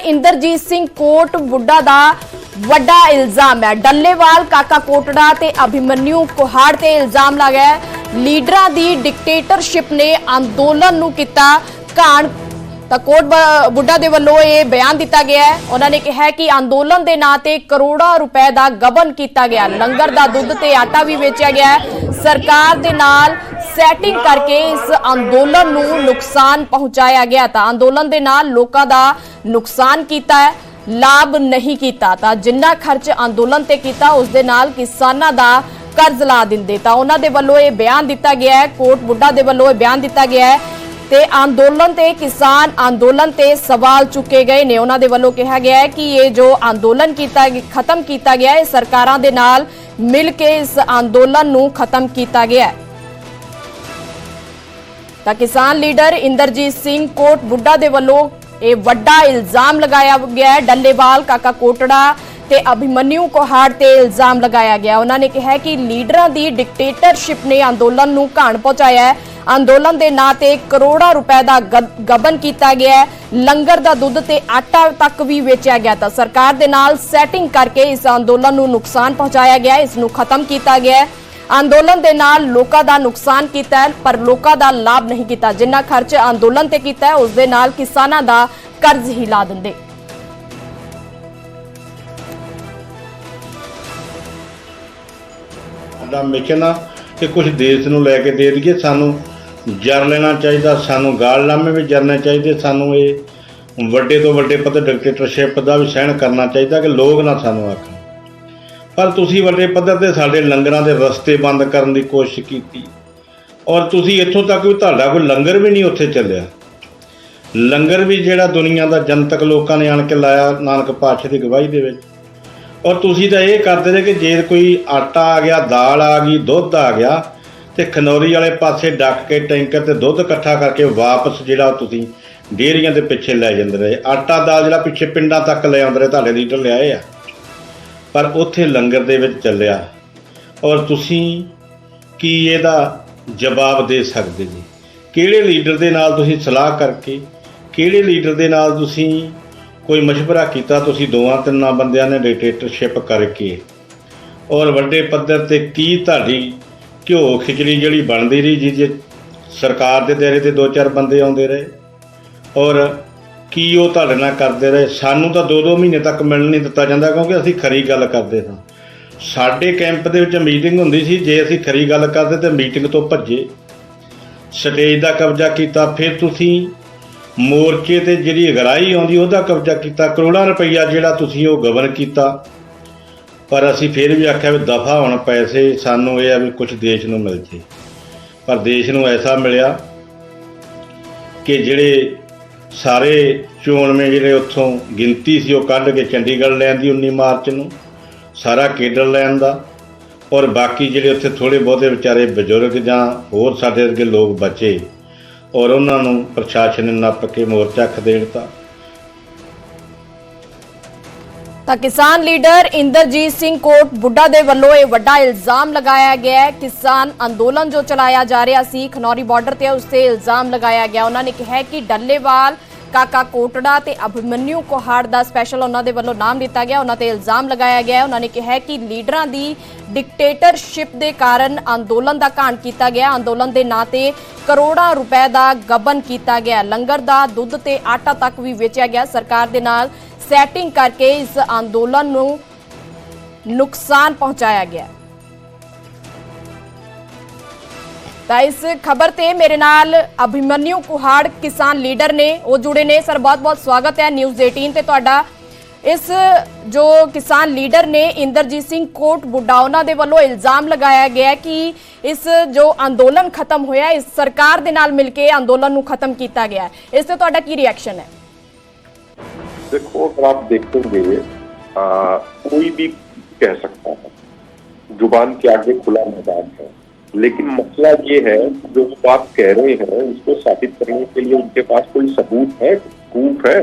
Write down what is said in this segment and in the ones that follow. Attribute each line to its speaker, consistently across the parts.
Speaker 1: Indrajit Singh coat बुड्ढा दा वड्डा इल्जाम है। डल्लेवाल काका कोटड़ा ते अभिमन्यु कुहाड़ ते इल्जाम लगाया लीडरां दी डिक्टेटरशिप ने अंदोलन नूं कीता घाण। ਤਾਂ ਕੋਟ ਬੁੱਢਾ ਦੇ ਵੱਲੋਂ ਇਹ ਬਿਆਨ ਦਿੱਤਾ ਗਿਆ ਹੈ। ਉਹਨਾਂ ਨੇ ਕਿਹਾ ਕਿ ਅੰਦੋਲਨ ਦੇ ਨਾਂ ਤੇ ਕਰੋੜਾਂ ਰੁਪਏ ਦਾ ਗਬਨ ਕੀਤਾ ਗਿਆ, ਲੰਗਰ ਦਾ ਦੁੱਧ ਤੇ ਆਟਾ ਵੀ ਵੇਚਿਆ ਗਿਆ ਹੈ। ਸਰਕਾਰ ਦੇ ਨਾਲ ਸੈਟਿੰਗ ਕਰਕੇ ਇਸ ਅੰਦੋਲਨ ਨੂੰ ਨੁਕਸਾਨ ਪਹੁੰਚਾਇਆ ਗਿਆ। ਤਾਂ ਅੰਦੋਲਨ ਦੇ ਨਾਲ ਲੋਕਾਂ ਦਾ ਨੁਕਸਾਨ ਕੀਤਾ ਹੈ, ਲਾਭ ਨਹੀਂ ਕੀਤਾ। ਤਾਂ ਜਿੰਨਾ ਖਰਚ ਅੰਦੋਲਨ ਤੇ ਕੀਤਾ ਉਸ ਦੇ ਨਾਲ ਕਿਸਾਨਾਂ ਦਾ ਕਰਜ਼ ਲਾ ਦਿੰਦੇ। ਤਾਂ ਉਹਨਾਂ ਦੇ ਵੱਲੋਂ ਇਹ ਬਿਆਨ ਦਿੱਤਾ ਗਿਆ ਹੈ, ਕੋਟ ਬੁੱਢਾ ਦੇ ਵੱਲੋਂ ਇਹ ਬਿਆਨ ਦਿੱਤਾ ਗਿਆ ਹੈ ਤੇ ਅੰਦੋਲਨ ਤੇ ਕਿਸਾਨ ਅੰਦੋਲਨ ਤੇ ਸਵਾਲ ਚੁੱਕੇ ਗਏ ਨੇ। ਉਹਨਾਂ ਦੇ ਵੱਲੋਂ ਕਿਹਾ ਗਿਆ ਹੈ ਕਿ ਇਹ ਜੋ ਅੰਦੋਲਨ ਖਤਮ ਕੀਤਾ ਗਿਆ ਹੈ, ਸਰਕਾਰਾਂ ਦੇ ਨਾਲ ਮਿਲ ਕੇ ਇਸ ਅੰਦੋਲਨ ਨੂੰ ਖਤਮ ਕੀਤਾ ਗਿਆ ਹੈ। ਤਾਂ ਕਿਸਾਨ ਲੀਡਰ ਇੰਦਰਜੀਤ ਸਿੰਘ ਕੋਟ ਬੁੱਢਾ ਦੇ ਵੱਲੋਂ ਇਹ ਵੱਡਾ ਇਲਜ਼ਾਮ ਲਗਾਇਆ ਗਿਆ ਹੈ। ਡੱਲੇਵਾਲ ਕਾਕਾ ਕੋਟੜਾ ਤੇ ਅਭਿਮਨਿਊ ਕੁਹਾੜ ਤੇ ਇਲਜ਼ਾਮ ਲਗਾਇਆ ਗਿਆ। ਉਹਨਾਂ ਨੇ ਕਿਹਾ ਕਿ ਲੀਡਰਾਂ ਦੀ ਡਿਕਟੇਟਰਸ਼ਿਪ ਨੇ ਅੰਦੋਲਨ ਨੂੰ ਘਾਣ ਪਹੁੰਚਾਇਆ ਹੈ। ਅੰਦੋਲਨ ਦੇ ਨਾਂ ਤੇ ਕਰੋੜਾਂ ਰੁਪਏ ਦਾ ਗਬਨ ਕੀਤਾ ਗਿਆ ਹੈ, ਲੰਗਰ ਦਾ ਦੁੱਧ ਤੇ ਆਟਾ ਤੱਕ ਵੀ ਵੇਚਿਆ ਗਿਆ। ਤਾਂ ਸਰਕਾਰ ਦੇ ਨਾਲ ਸੈਟਿੰਗ ਕਰਕੇ ਇਸ ਅੰਦੋਲਨ ਨੂੰ ਨੁਕਸਾਨ ਪਹੁੰਚਾਇਆ ਗਿਆ, ਇਸ ਨੂੰ ਖਤਮ ਕੀਤਾ ਗਿਆ ਹੈ। ਅੰਦੋਲਨ ਦੇ ਨਾਲ ਲੋਕਾਂ ਦਾ ਨੁਕਸਾਨ ਕੀਤਾ ਹੈ ਪਰ ਲੋਕਾਂ ਦਾ ਲਾਭ ਨਹੀਂ ਕੀਤਾ। ਜਿੰਨਾ ਖਰਚ ਅੰਦੋਲਨ ਤੇ ਕੀਤਾ ਹੈ ਉਸ ਦੇ ਨਾਲ ਕਿਸਾਨਾਂ ਦਾ ਕਰਜ਼ ਹੀ ਲਾ ਦਿੰਦੇ।
Speaker 2: मिशन कि कुछ देश नूं लैके दे दईए, सानू जर लेना चाहिए, सानू गालनामे भी जरने चाहिए, सानू ये वड्डे तो वड्डे पद्धर डिक्टेटरशिप का भी सहन करना चाहिए कि लोग ना सानू आखन। पर तुसी वड्डे पद्धर ते साडे लंगरां दे रस्ते बंद करने की कोशिश की और तुसी इत्थों तक भी तुहाडा कोई लंगर भी नहीं उत्थे चलिया। लंगर भी जिहड़ा दुनिया का जनतक लोगों ने आण के लाया नानक पातशाह की गवाही दे विच। और तुसी तो ये करते रहे कि जे कोई आटा आ गया, दाल आ गई, दुध आ गया तो खनौरी वाले पासे डक के टैंकर से दुध इकट्ठा करके वापस जिहड़ा तुसी डेयरियां दे पिछे लै जांदे रहे। आटा दाल जिहड़ा पिछे पिंडां तक लै आउंदे रहे, तुहाडे लीडर लिआए आ, पर उत्थे लंगर दे विच चलिया। और तुसी की इहदा जवाब दे सकदे जी? किहड़े लीडर दे नाल तुसी सलाह करके, किहड़े लीडर दे नाल तुसी कोई मशवरा किया? तुसी दोवां तिन्नां बंदियां ने डिक्टेटरशिप करके और वड्डे पद्धर ते की तुहाडी घ्यो खिचड़ी जिहड़ी बनदी रही जी, जे सरकार दे दायरे ते 2-4 बंदे आउंदे रहे और की वो तुहाडे नाल करदे रहे। सानू तो 2-2 महीने तक मिलण नहीं दिता जांदा क्योंकि असीं खरी गल करदे सां। साडे कैंप दे विच मीटिंग हुंदी सी, जे असीं खरी गल करदे ते मीटिंग तो भज्जे, स्टेज दा कब्जा कीता। फिर तुसीं मोर्चे ते जिहड़ी अगराई आउंदी उहदा कब्जा किया, करोड़ां रुपया जिहड़ा तुसीं ओह गबन किया। पर असीं फिर भी आख्या भी दफा होण पैसे, सानू ये आ भी कुछ देश नूं मिल जे। पर देश नूं ऐसा मिलिया कि जिहड़े सारे चोणवें जिहड़े उत्थों गिनती सी ओह कढ के चंडीगढ़ लैण दी 19 मार्च नूं सारा केडर लैण दा, और बाकी जिहड़े उत्थे थोड़े बहुते विचारे बजुर्ग जां होर साडे अगे लोग बचे और उन्होंने प्रशासन ने नप के मोर्चा खदेड़ता।
Speaker 1: ਤਾਂ ਕਿਸਾਨ ਲੀਡਰ ਇੰਦਰਜੀਤ ਸਿੰਘ ਕੋਟ ਬੁੱਢਾ ਦੇ ਵੱਲੋਂ ਇਹ ਵੱਡਾ ਇਲਜ਼ਾਮ ਲਗਾਇਆ ਗਿਆ ਹੈ। ਕਿਸਾਨ ਅੰਦੋਲਨ ਜੋ ਚਲਾਇਆ ਜਾ ਰਿਹਾ ਸੀ ਖਨੌਰੀ ਬਾਰਡਰ ਤੇ, ਉਸ ਤੇ ਇਲਜ਼ਾਮ ਲਗਾਇਆ ਗਿਆ। ਉਹਨਾਂ ਨੇ ਕਿਹਾ ਕਿ ਡੱਲੇਵਾਲ ਕਾਕਾ ਕੋਟੜਾ ਤੇ ਅਭਿਮਨਿਊ ਕੁਹਾੜ ਦਾ ਸਪੈਸ਼ਲ ਉਹਨਾਂ ਦੇ ਵੱਲੋਂ ਨਾਮ ਦਿੱਤਾ ਗਿਆ, ਉਹਨਾਂ ਤੇ ਇਲਜ਼ਾਮ ਲਗਾਇਆ ਗਿਆ। ਉਹਨਾਂ ਨੇ ਕਿਹਾ ਕਿ ਲੀਡਰਾਂ ਦੀ ਡਿਕਟੇਟਰਸ਼ਿਪ ਦੇ ਕਾਰਨ ਅੰਦੋਲਨ ਦਾ ਘਾਣ ਕੀਤਾ ਗਿਆ, ਅੰਦੋਲਨ ਦੇ ਨਾਂ ਤੇ ਕਰੋੜਾਂ ਰੁਪਏ ਦਾ ਗਬਨ ਕੀਤਾ ਗਿਆ, ਲੰਗਰ ਦਾ ਦੁੱਧ ਤੇ ਆਟਾ ਤੱਕ ਵੀ ਵੇਚਿਆ ਗਿਆ। ਸਰਕਾਰ ਦੇ ਨਾਲ ਸੈਟਿੰਗ ਕਰਕੇ ਇਸ ਅੰਦੋਲਨ ਨੂੰ ਨੁਕਸਾਨ ਪਹੁੰਚਾਇਆ ਗਿਆ। ਤਾਂ ਇਸ ਖਬਰ ਤੇ ਮੇਰੇ ਨਾਲ ਅਭਿਮਨਿਊ ਕੁਹਾੜ ਕਿਸਾਨ ਲੀਡਰ ਨੇ, ਉਹ ਜੁੜੇ ਨੇ। ਸਰ ਬਹੁਤ ਬਹੁਤ ਸਵਾਗਤ ਹੈ ਨਿਊਜ਼ 18 ਤੇ ਤੁਹਾਡਾ। ਇਸ ਜੋ ਕਿਸਾਨ ਲੀਡਰ ਨੇ ਇੰਦਰਜੀਤ ਸਿੰਘ ਕੋਟ ਬੁੱਢਾ, ਉਹਨਾਂ ਦੇ ਵੱਲੋਂ ਇਲਜ਼ਾਮ ਲਗਾਇਆ ਗਿਆ ਕਿ ਇਸ ਜੋ ਅੰਦੋਲਨ ਖਤਮ ਹੋਇਆ ਇਸ ਸਰਕਾਰ ਦੇ ਨਾਲ ਮਿਲ ਕੇ ਅੰਦੋਲਨ ਨੂੰ ਖਤਮ ਕੀਤਾ ਗਿਆ। ਇਸ ਤੇ ਤੁਹਾਡਾ ਕੀ ਰਿਐਕਸ਼ਨ ਹੈ?
Speaker 3: देखो, अगर आप देखेंगे कोई भी कह सकता है, जुबान के आगे खुला मैदान है, लेकिन मसला ये है जो बात कह रहे हैं उसको साबित करने के लिए उनके पास कोई सबूत है, प्रूफ है,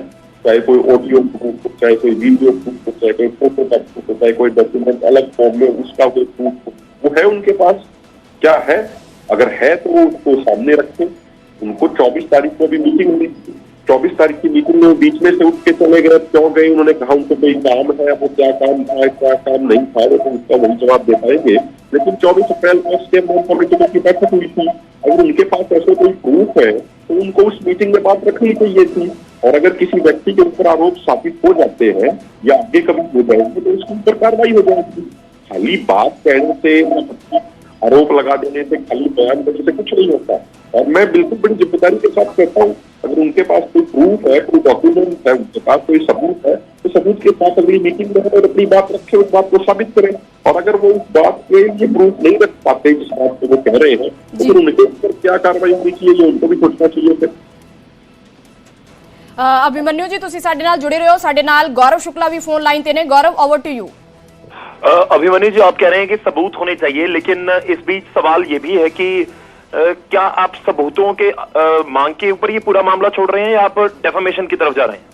Speaker 3: चाहे कोई ऑडियो प्रूफ हो, चाहे कोई वीडियो प्रूफ हो, चाहे कोई फोटो का प्रूफ हो, चाहे कोई डॉक्यूमेंट अलग फॉर्म में उसका कोई प्रूफ हो, वो है उनके पास? क्या है? अगर है तो उसको सामने रखें। उनको 24 तारीख को भी मीटिंग हुई थी, 24 तारीख की मीटिंग में बीच में से उठ के चले गए, क्यों गए? उन्होंने कहा उनको कोई काम है, वो क्या काम था क्या काम नहीं था, वो तो उसका वही जवाब दे पाएंगे। लेकिन 24 अप्रैल को स्टेट बोर्ड कमेटी की बैठक हुई थी, अगर उनके पास ऐसे कोई प्रूफ है तो उनको उस मीटिंग में बात रखनी चाहिए थी। और अगर किसी व्यक्ति के ऊपर आरोप साबित हो जाते हैं या आगे कभी हो जाएंगे तो उसके ऊपर कार्रवाई हो जाएगी। खाली बात कहने से, आरोप लगा देने से, खाली बयान करने से कुछ नहीं होता। और मैं बिल्कुल बड़ी जिम्मेदारी के साथ कहता हूँ, अगर उनके पास कोई प्रूफ है, कोई डॉक्यूमेंट है, उनके पास कोई सबूत है, तो सबूत के साथ अगली मीटिंग में और अपनी बात रखें, उस बात को साबित करें। और अगर वो उस बात के लिए प्रूफ नहीं रख पाते जिस बात को वो कह रहे हैं, तो फिर उनके ऊपर क्या कार्रवाई होनी चाहिए ये उनको भी सोचना चाहिए। फिर
Speaker 1: अभिमन्यु जी, तुसी साडे नाल जुड़े रहे हो, साडे नाल गौरव शुक्ला भी फोन लाइन ते ने। गौरव, ओवर टू यू।
Speaker 4: अभिमन्यु जी, आप कह रहे हैं कि सबूत होने चाहिए, लेकिन इस बीच सवाल ये भी है कि क्या आप सबूतों के मांग के ऊपर ये पूरा मामला छोड़ रहे हैं या आप डेफामेशन की तरफ जा रहे हैं?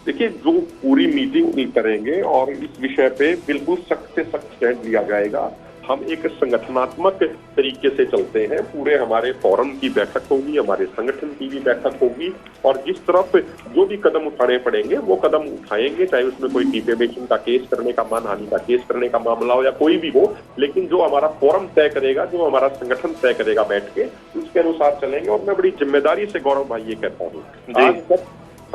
Speaker 3: देखिए, जो पूरी मीटिंग नहीं करेंगे और इस विषय पे बिल्कुल सख्त से सख्त स्टैंड लिया जाएगा। हम एक संगठनात्मक तरीके से चलते हैं, पूरे हमारे फोरम की बैठक होगी, हमारे संगठन की भी बैठक होगी, और जिस तरफ जो भी कदम उठाने पड़ेंगे वो कदम उठाएंगे, चाहे उसमें कोई डिफेमेशन का केस करने का, मानहानि का केस करने का मामला हो या कोई भी हो। लेकिन जो हमारा फोरम तय करेगा, जो हमारा संगठन तय करेगा बैठ के, उसके अनुसार चलेंगे। और मैं बड़ी जिम्मेदारी से गौरव भाई ये कहता हूँ, आज तक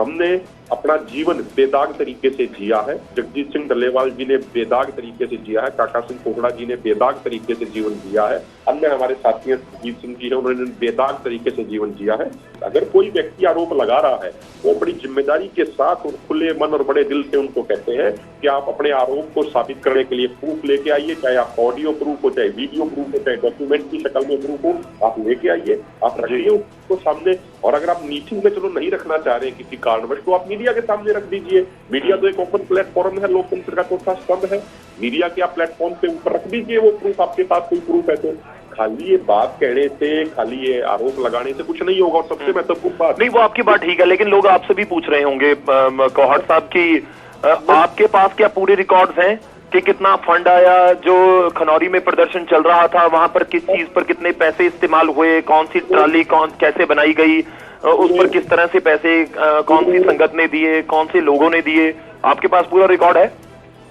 Speaker 3: हमने अपना जीवन बेदाग तरीके से जिया है। जगजीत सिंह डल्लेवाल जी ने बेदाग तरीके से जिया है, काका सिंह कोटड़ा जी ने बेदाग तरीके से जीवन जिया है, अन्य हमारे साथी जगजीत सिंह जी है, उन्होंने बेदाग तरीके से जीवन जिया है। अगर कोई व्यक्ति आरोप लगा रहा है, वो बड़ी जिम्मेदारी के साथ और खुले मन और बड़े दिल से उनको कहते हैं कि आप अपने आरोप को साबित करने के लिए प्रूफ लेके आइए, चाहे आप ऑडियो प्रूफ हो, चाहे वीडियो प्रूफ हो, चाहे डॉक्यूमेंट की शक्ल में प्रूफ हो, आप लेके आइए, आप रखिए उसको सामने। और अगर आप मीटिंग में चलो नहीं रखना चाह रहे हैं किसी कारणवश, तो आप मीडिया के सामने रख दीजिए। मीडिया तो एक ओपन प्लेटफॉर्म है, लोकतंत्र का चौथा स्तंभ है। मीडिया के आप प्लेटफॉर्म पे ऊपर रख दीजिए वो प्रूफ, आपके पास कोई प्रूफ है तो। खाली ये बात कहने से, खाली ये आरोप लगाने से कुछ नहीं होगा। और सबसे महत्वपूर्ण बात,
Speaker 4: नहीं, वो आपकी बात ठीक है, लेकिन लोग आपसे भी पूछ रहे होंगे कोहड़ साहब की आपके पास क्या पूरे रिकॉर्ड्स हैं कि कितना फंड आया, जो खनौरी में प्रदर्शन चल रहा था वहां पर किस चीज पर कितने पैसे इस्तेमाल हुए, कौन सी ट्राली कैसे बनाई गई, उस पर किस तरह से पैसे कौन सी संगत ने दिए, कौन से लोगों ने दिए? आपके पास पूरा रिकॉर्ड है?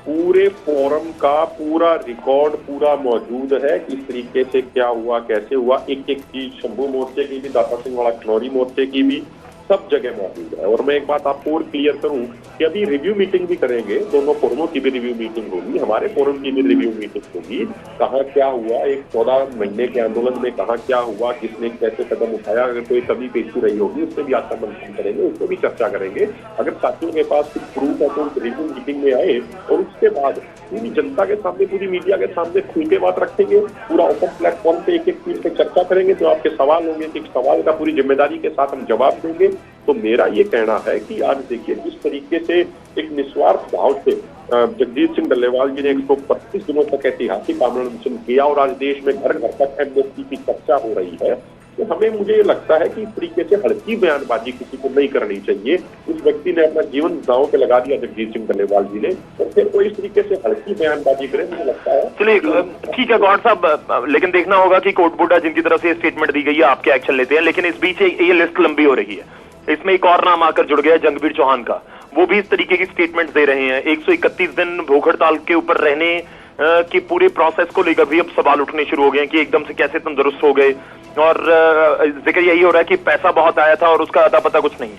Speaker 3: पूरे फोरम का पूरा रिकॉर्ड पूरा मौजूद है, किस तरीके से क्या हुआ, कैसे हुआ, एक एक चीज, शंभू मोर्चे की भी, दाता सिंह वाला खनौरी मोर्चे की भी, सब जगह मौजूद है। और मैं एक बात आपको और क्लियर करूं कि अभी रिव्यू मीटिंग भी करेंगे, दोनों फोरमों की भी रिव्यू मीटिंग होगी, हमारे फोरम की भी रिव्यू मीटिंग होगी। कहाँ क्या हुआ, एक 14 महीने के आंदोलन में कहाँ क्या हुआ, किसने कैसे कदम उठाया, अगर कोई कमी पेशी रही होगी उससे भी आत्म मंथन करेंगे, उसको भी चर्चा करेंगे। अगर साथियों के पास कुछ प्रूफ है तो रिव्यू मीटिंग में आए और उसके बाद पूरी जनता के सामने, पूरी मीडिया के सामने खुल के बात रखेंगे, पूरा ओपन प्लेटफॉर्म पे एक एक चीज पे चर्चा करेंगे। जो आपके सवाल होंगे, एक सवाल का पूरी जिम्मेदारी के साथ हम जवाब देंगे। तो मेरा ये कहना है कि आज देखिए जिस तरीके से एक निस्वार्थ भाव से जगजीत सिंह डल्लेवाल जी ने 125 दिनों तक ऐतिहासिक आंदोलन किया और आज देश में घर घर तक एमनेस्टी की चर्चा हो रही है, तो हमें, मुझे ये लगता है कि इस तरीके से हल्की बयानबाजी किसी को नहीं करनी चाहिए। उस व्यक्ति ने अपना जीवन दांव पे लगा दिया, जगजीत सिंह डल्लेवाल जी ने, तो फिर कोई इस तरीके से हल्की बयानबाजी करे, मुझे लगता है।
Speaker 4: चलिए ठीक है गौड़ साहब, लेकिन देखना होगा कि कोटबुड्डा जिनकी तरफ से स्टेटमेंट दी गई है आपके एक्शन लेते हैं। लेकिन इस बीच ये लिस्ट लंबी हो रही है, इसमें एक और नाम आकर जुड़ गया है जंगवीर चौहान का, वो भी इस तरीके की स्टेटमेंट दे रहे हैं। 131 दिन भूख हड़ताल के ऊपर रहने की पूरे प्रोसेस को लेकर भी अब सवाल उठने शुरू हो गए हैं कि एकदम से कैसे तंदुरुस्त हो गए, और जिक्र यही हो रहा है कि पैसा बहुत आया था और उसका अता पता कुछ नहीं।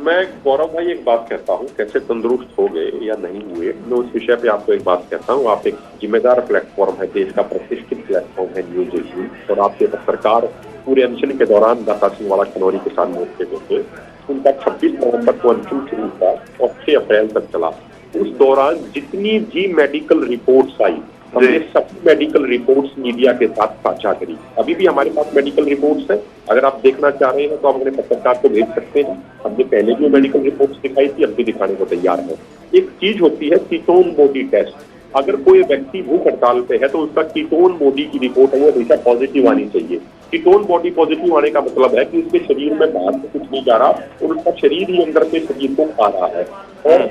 Speaker 3: मैं गौरव भाई एक बात कहता हूँ, कैसे तंदुरुस्त हो गए या नहीं हुए, मैं उस विषय पे आपको एक बात कहता हूँ। आप एक जिम्मेदार प्लेटफॉर्म है, देश का प्रतिष्ठित प्लेटफॉर्म है न्यूज 18, और आपके पत्रकार पूरे अनशन के दौरान दाता सिंह वाला खनौरी किसान मोर्चे पे थे। उनका 26 नवंबर को अनशन शुरू था और 6 अप्रैल तक चला। उस दौरान जितनी भी मेडिकल रिपोर्ट्स आई, हमने सभी मेडिकल रिपोर्ट्स मीडिया के साथ साझा करी। अभी भी हमारे पास मेडिकल रिपोर्ट्स हैं, अगर आप देखना चाह रहे हैं तो आप अपने पत्रकार को भेज सकते हैं। हमने पहले भी मेडिकल रिपोर्ट्स दिखाई थी, अब भी दिखाने को तैयार है। एक चीज होती है कीटोन बॉडी टेस्ट। अगर कोई व्यक्ति भूख हड़ताल पे है तो उसका कीटोन बॉडी की रिपोर्ट है वो हमेशा पॉजिटिव आनी चाहिए। कीटोन बॉडी पॉजिटिव आने का मतलब है कि उसके शरीर में बाहर से कुछ नहीं जा रहा और उसका शरीर ही अंदर से शरीर को खा रहा है। और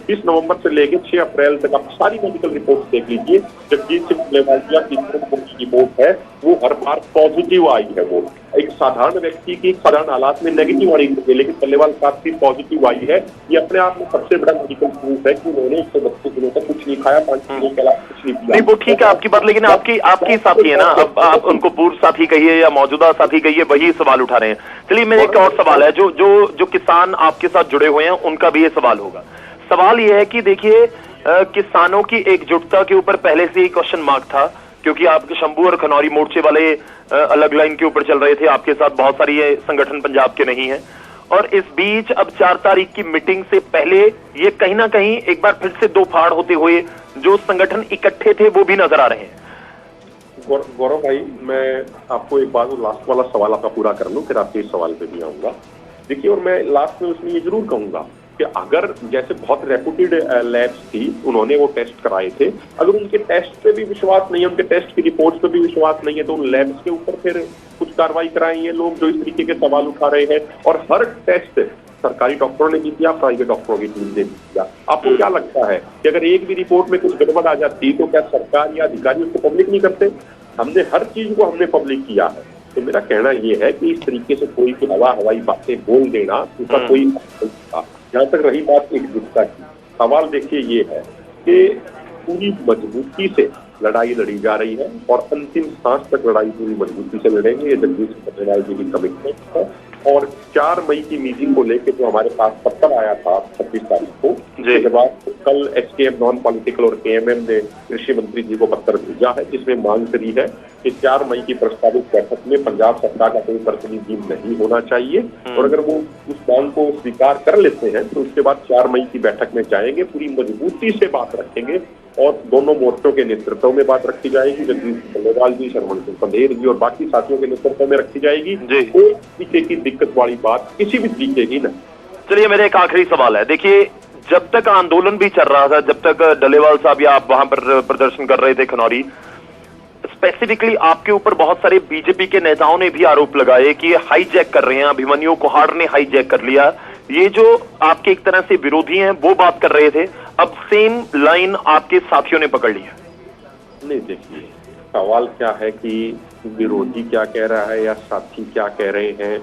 Speaker 3: 26 नवंबर से लेकर 6 अप्रैल तक आप सारी मेडिकल रिपोर्ट देख लीजिए। जगजीत सिंह डल्लेवालिया की रिपोर्ट है वो हर बार पॉजिटिव आई है। वो एक साधारण व्यक्ति की साधारण हालात में नेगेटिव आई है, लेकिन डल्लेवाल साहब की पॉजिटिव आई है। ये अपने आप में सबसे बड़ा मेडिकल प्रूफ है कि उन्होंने 132 दिनों तक कुछ नहीं खाया, 5 दिनों के अलावा कुछ नहीं किया।
Speaker 4: नहीं वो ठीक है आपकी बात, लेकिन आपकी साथी है ना, अब आप उनको पूर्व साथी कहिए या मौजूदा साथी कहिए, वही सवाल उठा रहे हैं। चलिए मेरा एक और सवाल है, जो किसान आपके साथ जुड़े हुए हैं उनका भी ये सवाल होगा। सवाल ये है कि देखिए किसानों की एकजुटता के ऊपर पहले से ही क्वेश्चन मार्क था, क्योंकि आपके शंभू और खनौरी मोर्चे वाले अलग लाइन के ऊपर चल रहे थे, आपके साथ बहुत सारी ये संगठन पंजाब के नहीं है। और इस बीच अब 4 तारीख की मीटिंग से पहले ये कहीं ना कहीं एक बार फिर से दो फाड़ होते हुए जो संगठन इकट्ठे थे वो भी नजर आ रहे हैं।
Speaker 3: गौरव भाई, मैं आपको एक बार लास्ट वाला सवाल आपका पूरा कर लूं, फिर आपके इस सवाल पे भी आऊंगा। देखिए, और मैं लास्ट में उसमें ये जरूर कहूंगा कि अगर जैसे बहुत रेपुटेड लैब्स थी, उन्होंने वो टेस्ट कराए थे, अगर उनके टेस्ट पे भी विश्वास नहीं है, उनके टेस्ट की रिपोर्ट्स पे भी विश्वास नहीं है, तो उन लैब्स के ऊपर फिर कुछ कार्रवाई कराएं ये लोग जो इस तरीके के सवाल उठा रहे हैं। और हर टेस्ट सरकारी डॉक्टरों ने नहीं किया, प्राइवेट डॉक्टरों की टीम ने किया। आपको क्या लगता है कि अगर एक भी रिपोर्ट में कुछ गड़बड़ आ जाती तो क्या सरकार या अधिकारी उसको पब्लिक नहीं करते? हमने हर चीज को हमने पब्लिक किया है। तो मेरा कहना यह है कि इस तरीके से कोई भी हवाई बातें बोल देना उसका कोई जहां तक रही बात एकजुटता की, सवाल देखिए ये है कि पूरी मजबूती से लड़ाई लड़ी जा रही है और अंतिम सांस तक लड़ाई पूरी मजबूती से लड़ेंगे। ये जगदीश सिंह जी की कमिटमेंट है। और 4 मई की मीटिंग को लेकर जो हमारे पास पत्र आया था 26 तारीख को, उसके बाद कल SKM नॉन पॉलिटिकल और KMM ने कृषि मंत्री जी को पत्र भेजा है जिसमें मांग करी है कि 4 मई की प्रस्तावित बैठक में पंजाब सरकार का कोई प्रतिनिधि नहीं होना चाहिए। और अगर वो उस मांग को स्वीकार कर लेते हैं तो उसके बाद 4 मई की बैठक में जाएंगे, पूरी मजबूती से बात रखेंगे और दोनों मोर्चों के नेतृत्व में बात रखी जाएगी। जगदीश डल्लेवाल जी, शरवण सिंह पंधेर जी और बाकी साथियों के नेतृत्व में रखी जाएगी। कोई तरीके की दिक्कत वाली बात किसी भी तरीके की नहीं।
Speaker 4: चलिए मेरा एक आखिरी सवाल है, देखिए जब तक आंदोलन भी चल रहा था, जब तक डल्लेवाल साहब या आप वहां पर प्रदर्शन कर रहे थे खनौरी, स्पेसिफिकली आपके ऊपर बहुत सारे बीजेपी के नेताओं ने भी आरोप लगाए कि हाईजैक कर रहे हैं, अभिमन्यु कुहाड़ ने हाईजैक कर लिया। ये जो आपके एक तरह से विरोधी हैं वो बात कर रहे थे, अब सेम लाइन आपके साथियों ने पकड़ ली है।
Speaker 3: नहीं, देखिए सवाल क्या है कि विरोधी क्या कह रहा है या साथी क्या कह रहे हैं,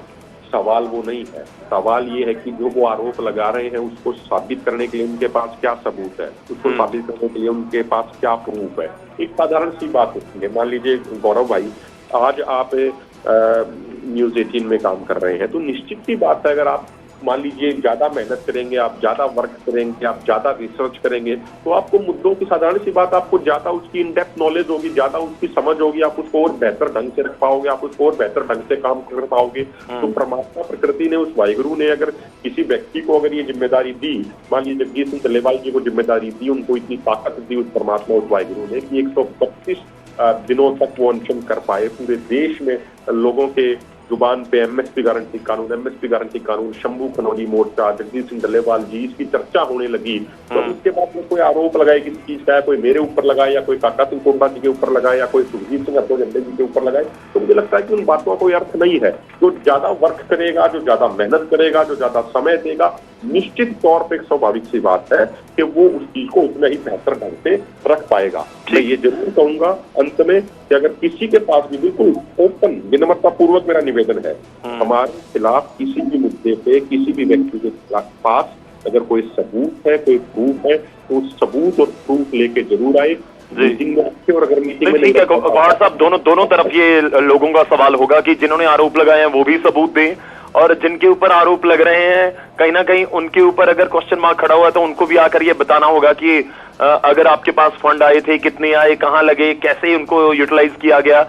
Speaker 3: सवाल वो नहीं है। सवाल ये है कि जो वो आरोप लगा रहे हैं उसको साबित करने के लिए उनके पास क्या सबूत है, उसको साबित करने के लिए उनके पास क्या प्रूफ है। एक साधारण सी बात होती है, मान लीजिए गौरव भाई, आज आप न्यूज़ 18 में काम कर रहे हैं तो निश्चित सी बात है, अगर आप मान लीजिए ज्यादा मेहनत करेंगे, आप ज्यादा वर्क करेंगे, आप ज्यादा रिसर्च करेंगे, तो आपको मुद्दों की साधारण सी बात, आपको ज्यादा उसकी इन डेप्थ नॉलेज होगी, ज्यादा उसकी समझ होगी, आप उसको और बेहतर ढंग से रख पाओगे, आप उसको और बेहतर ढंग से काम कर पाओगे। तो परमात्मा प्रकृति ने, उस वाहिगुरु ने अगर किसी व्यक्ति को अगर ये जिम्मेदारी दी, मान लीजिए जगदीश सिंह डल्लेवाल जी को जिम्मेदारी दी, उनको इतनी ताकत दी उस परमात्मा, उस वाहिगुरु ने कि 132 दिनों तक वो अनशन कर पाए। पूरे देश में लोगों के जुबान पे MSP गारंटी कानून, शंभू खनौरी मोर्चा, जगदीश सिंह डल्लेवाल जी, इसकी चर्चा होने लगी। तो उसके बाद में कोई आरोप लगाए किसी चीज का, कोई मेरे ऊपर लगाए या कोई काका सिंह कोंडा जी के ऊपर लगाए या कोई सुखजीत सिंह झंडे जी के ऊपर लगाए, तो मुझे लगता है कि उन बातों का कोई अर्थ नहीं है। जो ज्यादा वर्क करेगा, जो ज्यादा मेहनत करेगा, जो ज्यादा समय देगा, निश्चित तौर पर एक स्वाभाविक सी बात है कि वो उस चीज को उतना ही बेहतर ढंग से रख पाएगा। मैं ये जरूर कहूंगा अंत में कि अगर किसी के पास भी, बिल्कुल ओपन विनम्रता पूर्वक मेरा निवेदन है, हमारे खिलाफ किसी भी मुद्दे पे किसी भी व्यक्ति के पास अगर कोई सबूत है, कोई प्रूफ है, तो उस सबूत और प्रूफ लेके जरूर आए मीटिंग में रखे। और अगर मीटिंग में
Speaker 4: ठीक है कुहाड़ साहब, दोनों तरफ ये लोगों का सवाल होगा कि जिन्होंने आरोप लगाए हैं वो भी सबूत दें, और जिनके ऊपर आरोप लग रहे हैं कहीं ना कहीं उनके ऊपर अगर क्वेश्चन मार्क खड़ा हुआ है तो उनको भी आकर ये बताना होगा कि अगर आपके पास फंड आए थे, कितने आए, कहां लगे, कैसे उनको यूटिलाइज किया गया।